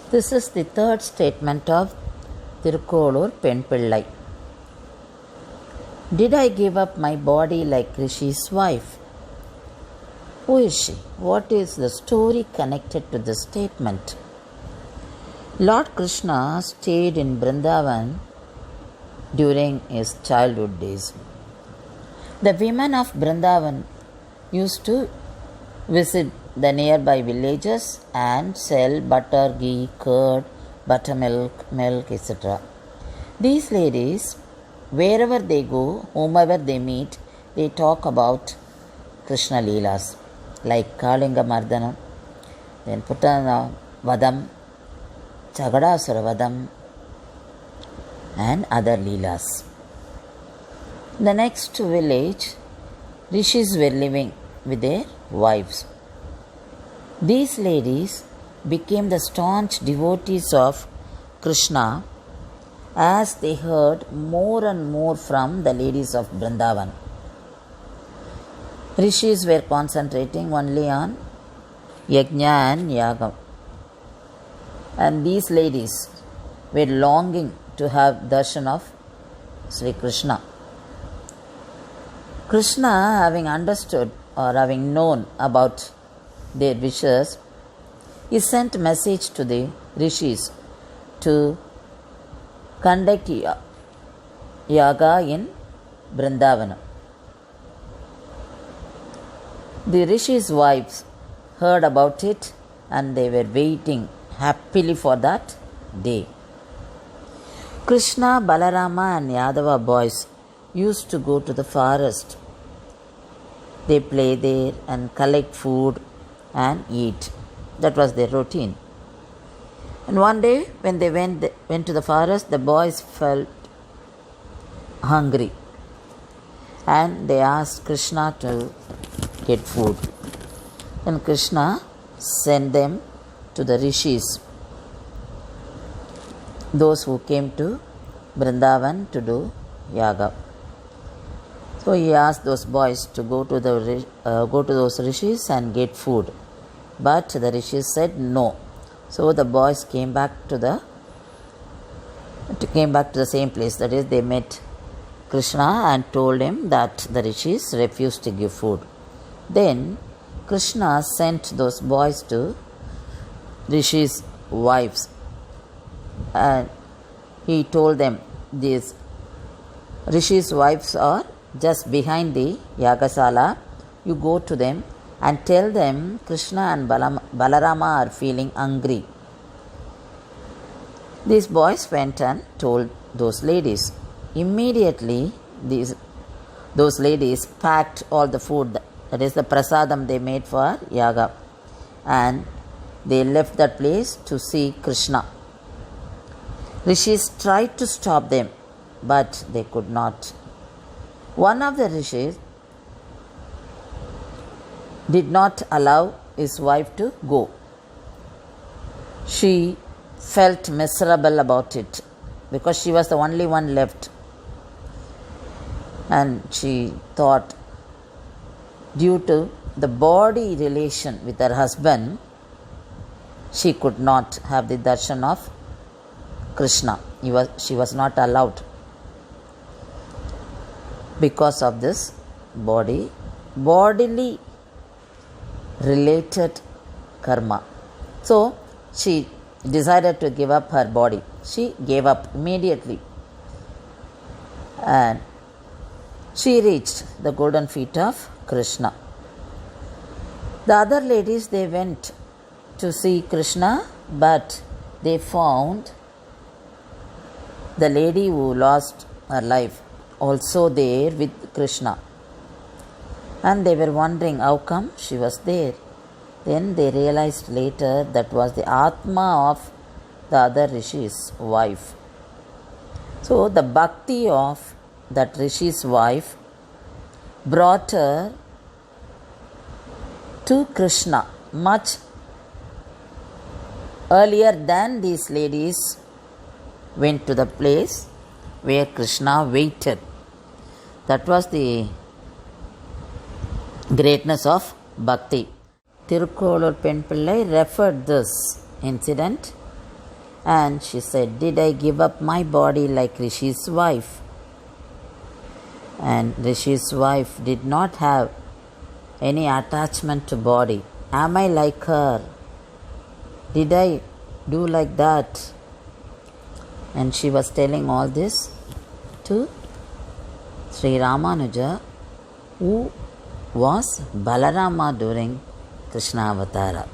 This is the third statement of Tirukkolur Penpillai. Did I give up my body like Rishi's wife? Who is she? What is the story connected to this statement? Lord Krishna stayed in Vrindavan during his childhood days. The women of Vrindavan used to visit the nearby villages and sell butter, ghee, curd, buttermilk, milk, etc. These ladies, wherever they go, whomever they meet, they talk about Krishna Leelas like Kalinga Mardana, then Putana Vadam, Chagadasura Vadam, and other Leelas. In the next village, rishis were living with their wives. These ladies became the staunch devotees of Krishna as they heard more and more from the ladies of Vrindavan. Rishis were concentrating only on Yajna and Yagam. And these ladies were longing to have darshan of Sri Krishna. Krishna, having understood or having known about their wishes, he sent a message to the rishis to conduct yaga in Vrindavana. The rishis' wives heard about it and they were waiting happily for that day. Krishna, Balarama and Yadava boys used to go to the forest. They play there and collect food and eat. That was their routine. And one day when they went to the forest, the boys felt hungry and they asked Krishna to get food. And Krishna sent them to the rishis, those who came to Vrindavan to do yaga. So he asked those boys to go to those rishis and get food. But the rishis said no. So the boys came back to the same place. That is, they met Krishna and told him that the rishis refused to give food. Then Krishna sent those boys to rishis' wives, and he told them these rishis' wives are just behind the Yagasala. You go to them and tell them Krishna and Balarama are feeling hungry. These boys went and told those ladies. Immediately, those ladies packed all the food, that is the prasadam they made for yaga, and they left that place to see Krishna. Rishis tried to stop them, but they could not. One of the rishis did not allow his wife to go. She felt miserable about it because she was the only one left. And she thought, due to the body relation with her husband, she could not have the darshan of Krishna. She was not allowed because of this bodily related karma. So she decided to give up her body. She gave up immediately and she reached the golden feet of Krishna. The other ladies, they went to see Krishna, but they found the lady who lost her life also there with Krishna. And they were wondering how come she was there. Then they realized later that was the Atma of the other Rishi's wife. So the bhakti of that Rishi's wife brought her to Krishna much earlier than these ladies went to the place where Krishna waited. That was the greatness of bhakti. Tirukkolur Penpillai referred this incident And she said, did I give up my body like Rishi's wife? And Rishi's wife did not have any attachment to body. Am I like her? Did I do like that? And she was telling all this to Sri Ramanuja, who was Balarama during Krishna Avatara.